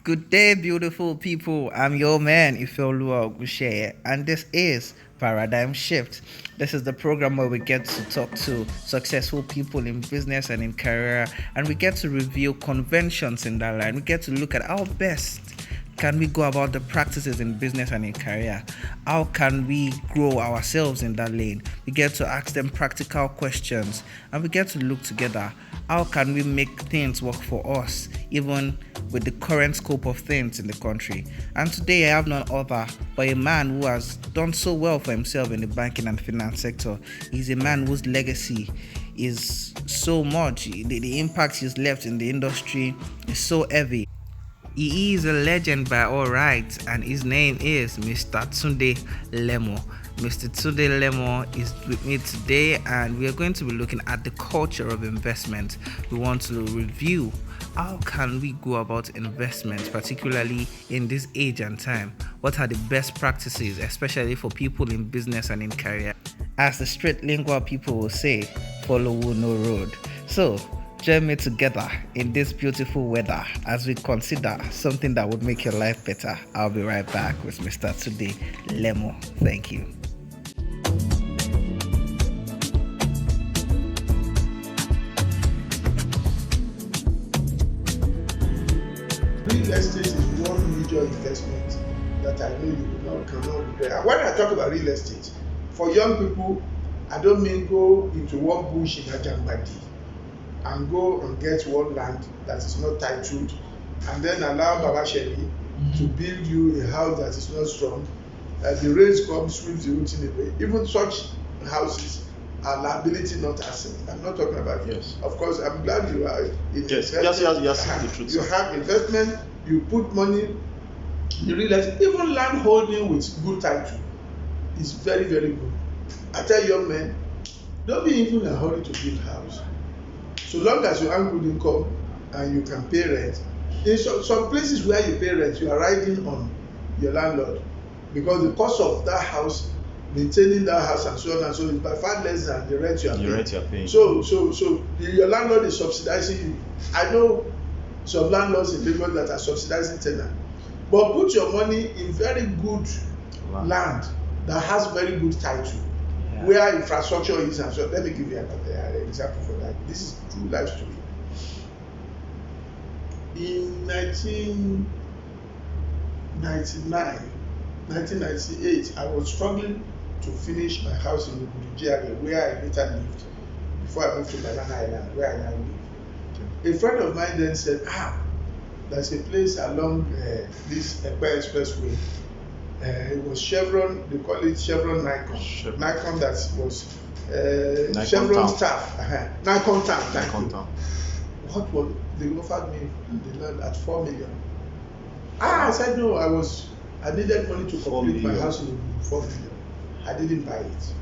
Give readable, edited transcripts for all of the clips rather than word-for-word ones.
Good day, beautiful people. I'm your man, Ifeoluwa Ogunseye, and this is Paradigm Shift. This is the program where we get to talk to successful people in business and in career, and we get to review conventions in that line. We get to look at how best can we go about the practices in business and in career? How can we grow ourselves in that lane? We get to ask them practical questions and we get to look together. How can we make things work for us, even with the current scope of things in the country? And today I have none other but a man who has done so well for himself in the banking and finance sector. He's a man whose legacy is so much. The impact he's left in the industry is so heavy. He is a legend by all rights, and his name is Mr. Tunde Lemo. Mr. Tunde Lemo is with me today, and we are going to be looking at the culture of investment. We want to review how can we go about investment, particularly in this age and time. What are the best practices, especially for people in business and in career? As the straight lingua people will say, follow no road. So join me together in this beautiful weather as we consider something that would make your life better. I'll be right back with Mr. Tunde Lemo. Thank you. Real estate is one major investment that I know you cannot regret. And when I talk about real estate, for young people, I don't mean go into one bush in Ajangbadi and go and get one land that is not titled and then allow Baba Shemi to build you a house that is not strong. The rains come, sweep the whole thing away. Even such houses are liability, not asset. I'm not talking about yes. Of course, I'm glad you are in yes. investment. Yes, the truth. You have investment, you put money, you realize even land holding with good title is very, very good. I tell young men, don't be even in a hurry to build house. So long as you have good income and you can pay rent. In some places where you pay rent, you are riding on your landlord because the cost of that house, maintaining that house and so on and so on is by far less than the rent you are paying. So your landlord is subsidizing you. I know some landlords in Lagos that are subsidizing tenants, but put your money in very good land that has very good title. Yeah. Where infrastructure is and so. Let me give you an example for that. This is true life story. In 1998, I was struggling to finish my house in Ogunseye where I later lived before I moved to Banana Island where I now live. A friend of mine then said, there's a place along this Ekpe Expressway. It was Chevron, they call it Chevron Nikon. Nikon that was Chevron staff. Nikon Town. What was they offered me the land at 4 million? I said no, I needed money to complete my house in 4 million. I didn't buy it.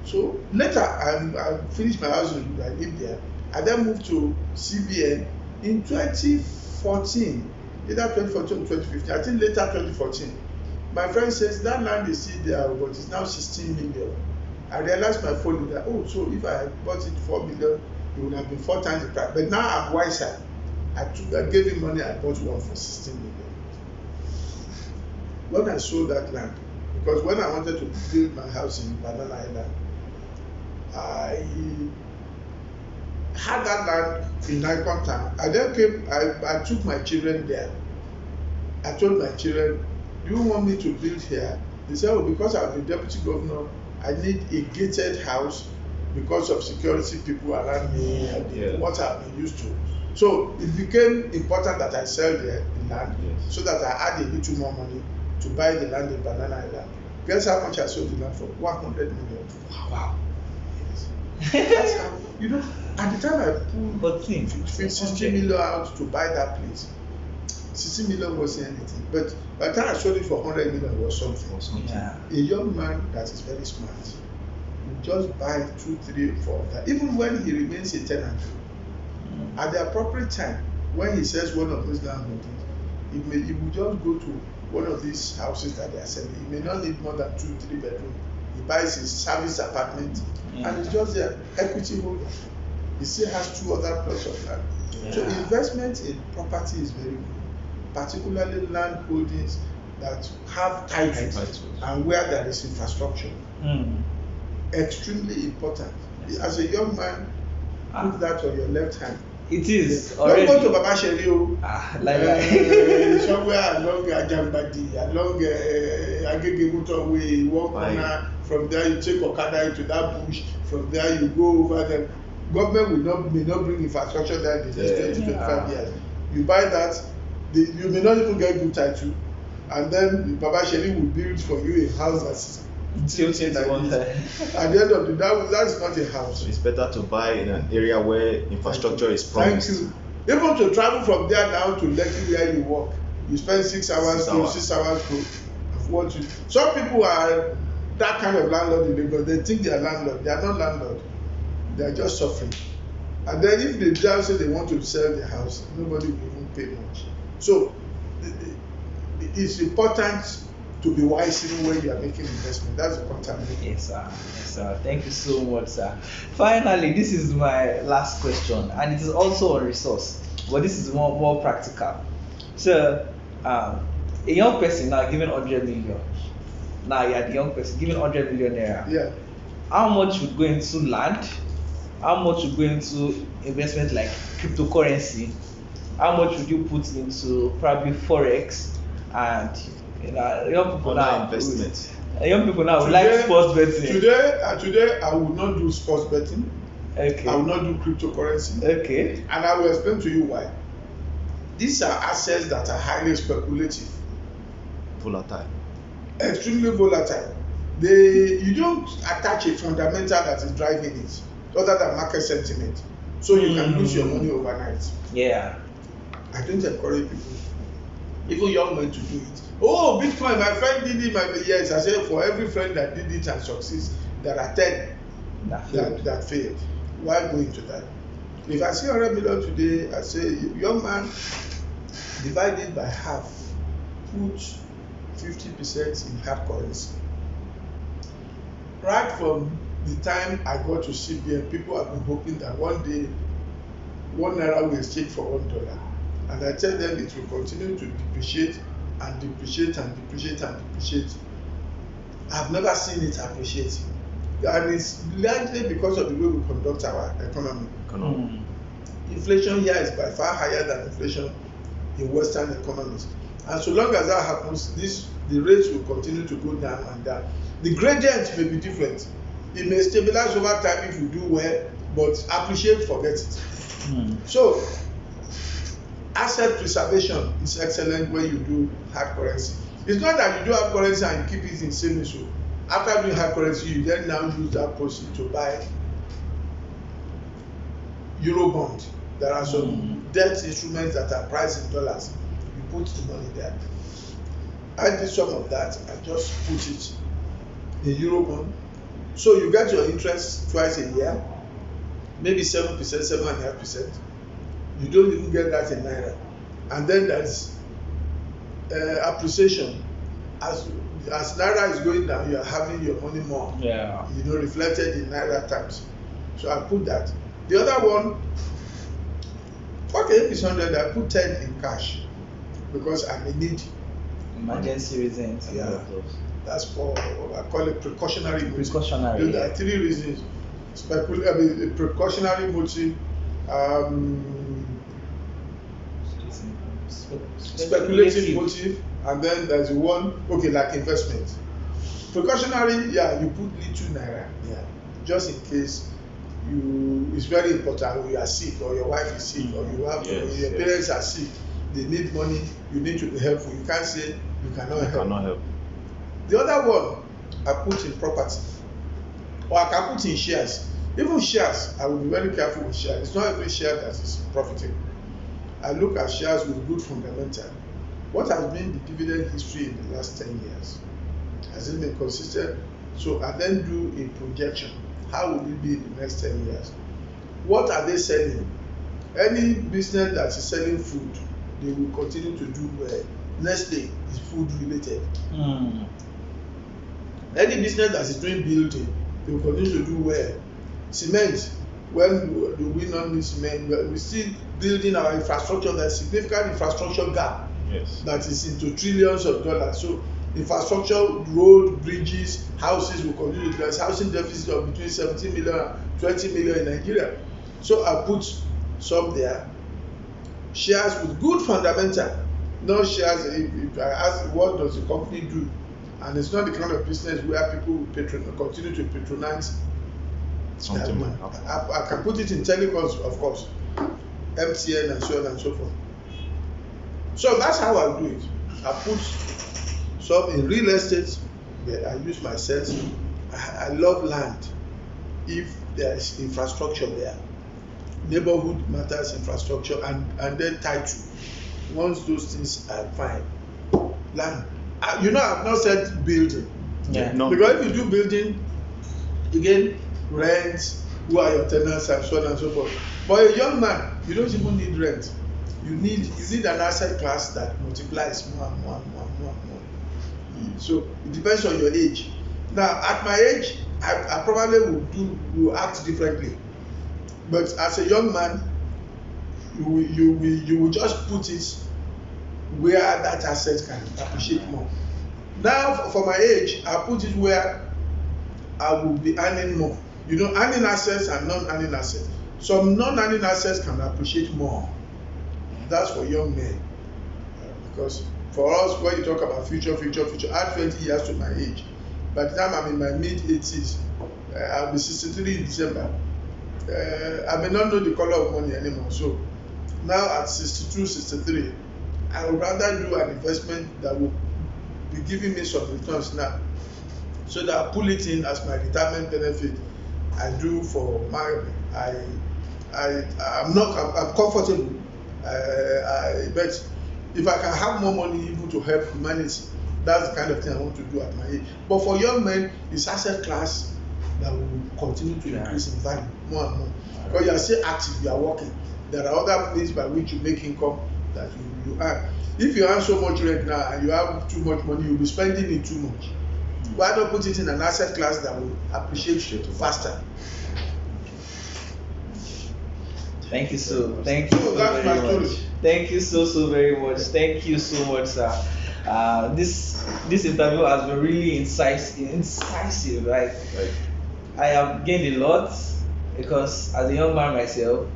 So later I finished my house and I lived there. I then moved to CBN in 2014, either 2014 or 2015. I think later 2014. My friend says that land is still there, but it's now 16 million. I realized my folly that, so if I bought it 4 million, it would have been 4 times the price. But now I'm wiser. I gave him money, I bought one for 16 million. When I sold that land, because when I wanted to build my house in Banana Island, I had that land in Nikon Town. I then I took my children there. I told my children, do you want me to build here? They said, because I'm the deputy governor, I need a gated house because of security people around me and what I've been used to. So it became important that I sell the land so that I add a little more money to buy the land in Banana Island. Guess how much I sold the land for? 100 million. Wow. Yes. That's how, at the time I pulled 60 million out to buy that place. 60 million wasn't anything, but by the time I sold it for 100 million, it was something. Yeah. A young man that is very smart will just buy 2, 3, 4 of that, even when he remains a tenant. At the appropriate time, when he sells one of those land holdings, he will just go to one of these houses that they are selling. He may not need more than 2, 3 bedrooms. He buys his service apartment and it's just their equity holder. He still has 2 other plots of land. So investment in property is very good. particularly land holdings that have titles and where there is infrastructure. Extremely important. As a young man, put that on your left hand. It is already. Don't go to Baba Sheri somewhere along Ajambadi, along Agege Motorway, walk corner. From there you take Okada into that bush. From there you go over there. Government may not bring infrastructure there in the next 20-25 years. You buy that, you may not even get good title, and then Baba Sheri will build for you a house that's at the end of the day, that's not a house. It's better to buy in an area where infrastructure is promised. Thank you. Even to travel from there down to Lekki where you work, you spend 6 hours to 6 hours to what you. Some people are that kind of landlord in Lagos. They think they are landlord. They are not landlord. They are just suffering. And then if they just say they want to sell the house, nobody will even pay much. So it's important to be wise even when you are making investment. That's the contact. Yes, sir. Yes, sir. Thank you so much, sir. Finally, this is my last question, and it is also on resource, but this is more practical. So, a young person now given 100 million. Now you are the young person given 100 million naira. Yeah. How much would go into land? How much would go into investment like cryptocurrency? How much would you put into probably forex? And young people now investment. Young people now would like sports betting. Today I will not do sports betting. Okay. I will not do cryptocurrency. Okay. And I will explain to you why. These are assets that are highly speculative. Volatile. Extremely volatile. You don't attach a fundamental that is driving it, other than market sentiment. So you can lose your money overnight. Yeah. I don't encourage people, even young men, to do it. Oh, Bitcoin, my friend did it. Yes, I said for every friend that did it and succeeds, there are 10 that failed. Why go into that? If I see 100 million today, I say, young man, divide it by half, put 50% in hard currency. Right from the time I got to CBN, people have been hoping that one day, 1 naira will exchange for $1. And I tell them it will continue to depreciate and depreciate and depreciate and depreciate. I've never seen it appreciate. And it's largely because of the way we conduct our economy. Inflation here is by far higher than inflation in Western economies. And so long as that happens, the rates will continue to go down and down. The gradient may be different. It may stabilize over time if you do well, but appreciate, forget it. So, asset preservation is excellent when you do hard currency. It's not that you do hard currency and you keep it in same issue. After doing hard currency, you then now use that proceed to buy Eurobond. There are some debt instruments that are priced in dollars. You put the money there. I did some of that and just put it in Eurobond. So you get your interest twice a year, maybe 7%, 7.5%. You don't even get that in Naira. And then there's appreciation. As Naira is going down, you are having your money more. Yeah. Reflected in Naira terms. So I put that. The other one, okay, if it's 100, I put 10 in cash because I may need emergency reasons. Yeah. That's for, I call it precautionary motive. Precautionary. There are 3 reasons. Precautionary motive, speculative motive, and then there's one, okay, like investment. Precautionary, yeah, you put little Naira, yeah, just in case it's very important, or you are sick, or your wife is sick, or you have, your parents are sick, they need money, you need to be helpful. You can't say you cannot help. The other one, I put in property, or I can put in shares. Even shares, I will be very careful with shares. It's not every share that is profitable. I look at shares with good fundamental. What has been the dividend history in the last 10 years? Has it been consistent? So I then do a projection. How will it be in the next 10 years? What are they selling? Any business that is selling food, they will continue to do well. Nestle is food related. Any business that is doing building, they will continue to do well. Cement, when do we not need cement? We're still building our infrastructure. There's significant infrastructure gap Yes. that is into trillions of dollars. So infrastructure, road, bridges, houses will continue. There's housing deficit of between 17 million and 20 million in Nigeria. So I put some there. Shares with good fundamental, not shares. If I ask what does the company do, and it's not the kind of business where people will continue to patronize. Something might happen. I can put it in telecoms, of course, MTN and so on and so forth. So that's how I do it. I put some in real estate where I use my sense. I love land if there is infrastructure there. Neighborhood matters, infrastructure, and then title. Once those things are fine, land. I've not said building. Yeah. No. Because if you do building, you get rent, who are your tenants, and so on and so forth. But a young man, you don't even need rent. You need an asset class that multiplies more and more and more and more and more. So it depends on your age. Now, at my age, I probably will act differently. But as a young man, you will just put it where that asset can appreciate more. Now, for my age, I put it where I will be earning more. Earning assets and non-earning assets. Some non-earning assets can appreciate more. That's for young men. Because for us, when you talk about future, add 20 years to my age. By the time I'm in my mid-80s, I'll be 63 in December. I may not know the color of money anymore. So now at 62, 63, I would rather do an investment that will be giving me some returns now, so that I pull it in as my retirement benefit. I do for I'm comfortable. But if I can have more money even to help humanity, that's the kind of thing I want to do at my age. But for young men, it's asset class that will continue to increase in value more and more. Because you are still active, you are working. There are other means by which you make income that you earn. If you earn so much rent now and you have too much money, you'll be spending it too much. Why not put it in an asset class that will appreciate faster? Thank you so very much. Thank you so very much. Thank you so much, sir. This interview has been really incisive, right? I have gained a lot because as a young man myself,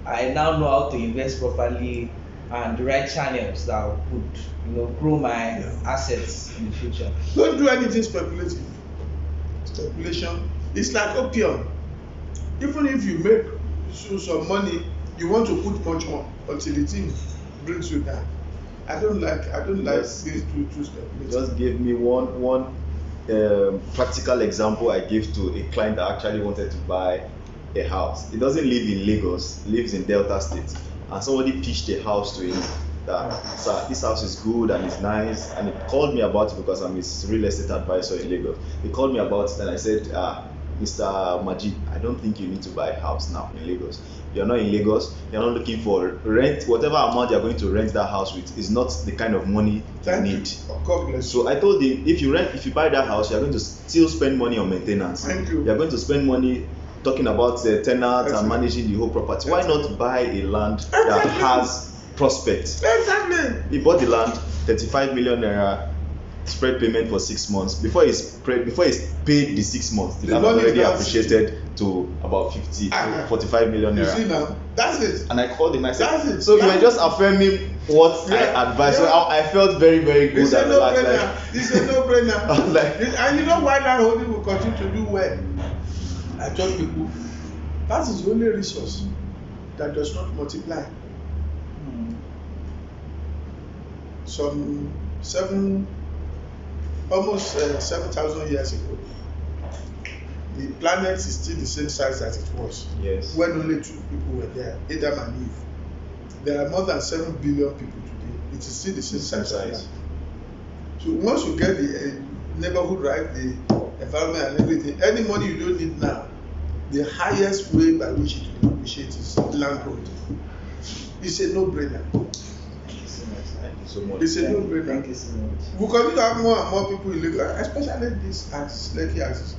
I now know how to invest properly and the right channels that would grow my assets in the future. Don't do anything speculative. Speculation is like opium. Even if you make some money, you want to put much more until the thing brings you down. I don't like this too speculative. Just give me one practical example I gave to a client that actually wanted to buy a house. He doesn't live in Lagos, lives in Delta State, and somebody pitched a house to him that, sir, this house is good and it's nice, and he called me about it because I'm his real estate advisor in Lagos. He called me about it and I said, Mr. Majid, I don't think you need to buy a house now in Lagos. You're not in Lagos, you're not looking for rent. Whatever amount you're going to rent that house with is not the kind of money you need. God bless you. So I told him, if you buy that house, you're going to still spend money on maintenance. Thank you. You're going to spend money talking about the tenants and managing the whole property. Why not buy a land that has prospect? Exactly. He bought the land, 35 million naira, spread payment for 6 months. Before he's paid the 6 months, the land already appreciated to about 45 million naira. You see now, that's it. And I called him, I said, that's it. so you were just affirming what I advised. So I felt very, very good. It's a no-brainer. It's a no-brainer. Like, and you know why that holding will continue to do well? I told people, that is the only resource that does not multiply. Some almost 7,000 years ago, the planet is still the same size as it was. Yes. When only 2 people were there, Adam and Eve. There are more than 7 billion people today. It is still the same size. So once you get the neighborhood right, the environment and everything, any money you don't need now, the highest way by which it will appreciate is land growth. It's a no-brainer. Thank you so much. It's a no-brainer. Thank you so much. We continue to have more and more people in Lagos, especially this axis, Lekki axis.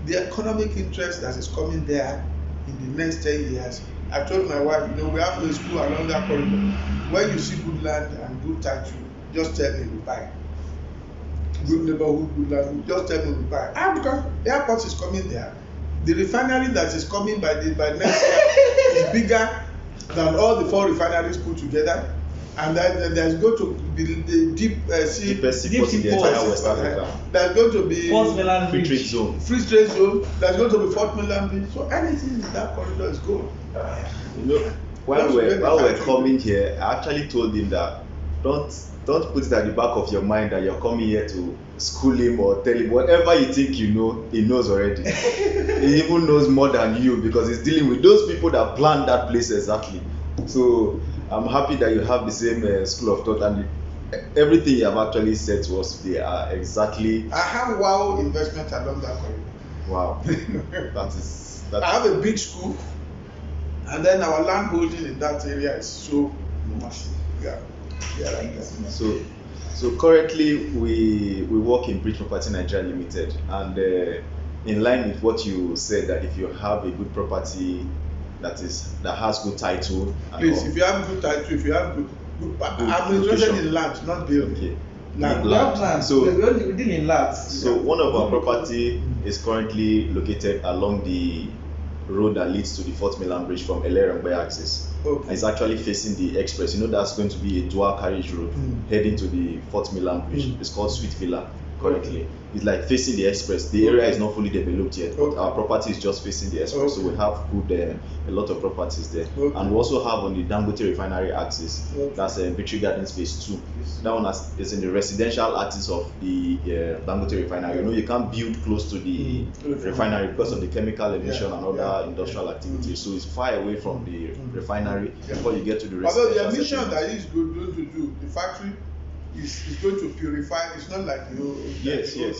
The economic interest that is coming there in the next 10 years. I told my wife, we have a school along that corridor. When you see good land and good title, just tell me we buy. Good neighborhood, good land, just tell me we buy. Because the airport is coming there. The refinery that is coming by next year is bigger than all the 4 refineries put together. And then there's going to be the deepest seaport in the entire West Africa. There's going to be free trade zone. Free trade zone. There's going to be Fort Mainland Beach. So anything in that corridor is good. You know, while we're coming here, I actually told him that don't put it at the back of your mind that you're coming here to school him or tell him whatever you think you know, he knows already. He even knows more than you because he's dealing with those people that planned that place exactly. So I'm happy that you have the same school of thought, and everything you have actually said to us today are exactly. I have wow investment along that corridor. Wow. I have a big school, and then our land holding in that area is so massive. Yeah. Like that. So currently we work in Bridge Property Nigeria Limited, and in line with what you said, that if you have a good property that has good title, please, if you have good title, if you have good I'm interested in land, not building. Okay. Land. So we deal in land. So one of our property is currently located along the road that leads to the Fort Mainland Bridge from Elerengbe axis. Okay. It's actually facing the express. You know that's going to be a dual carriage road heading to the Fort Mainland Bridge. It's called Sweet Villa currently. It's like facing the express. The area is not fully developed yet, but our property is just facing the express. So we have a lot of properties there. And we also have on the Dangote refinery axis, that's Victory Gardens phase 2. That one is in the residential axis of the Dangote refinery. You know, you can't build close to the refinery because of the chemical emission and other industrial activities. So it's far away from the refinery before you get to the residential. Although the emission that is going to do, the factory is going to purify. It's not like yes. You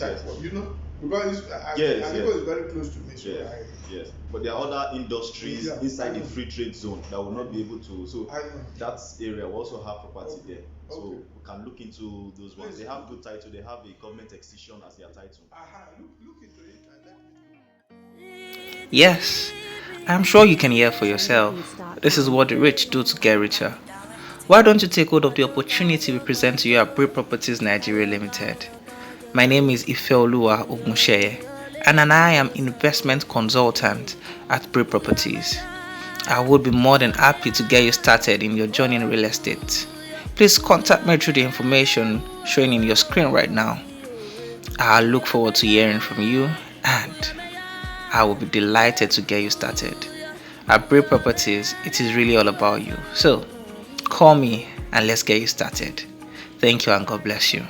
know, because I think it's very close to me. So yes. But there are other industries inside the free trade zone that will not be able to. So that area will also have property there. So we can look into those ones. They have good title. They have a government excision as their title. Look into it. Yes, I'm sure you can hear for yourself. This is what the rich do to get richer. Why don't you take hold of the opportunity we present to you at Bridge Properties Nigeria Limited? My name is Ifeoluwa Ogunseye, and I am investment consultant at Bridge Properties. I would be more than happy to get you started in your journey in real estate. Please contact me through the information showing in your screen right now. I look forward to hearing from you, and I will be delighted to get you started. At Bridge Properties, it is really all about you. So, call me and let's get you started. Thank you and God bless you.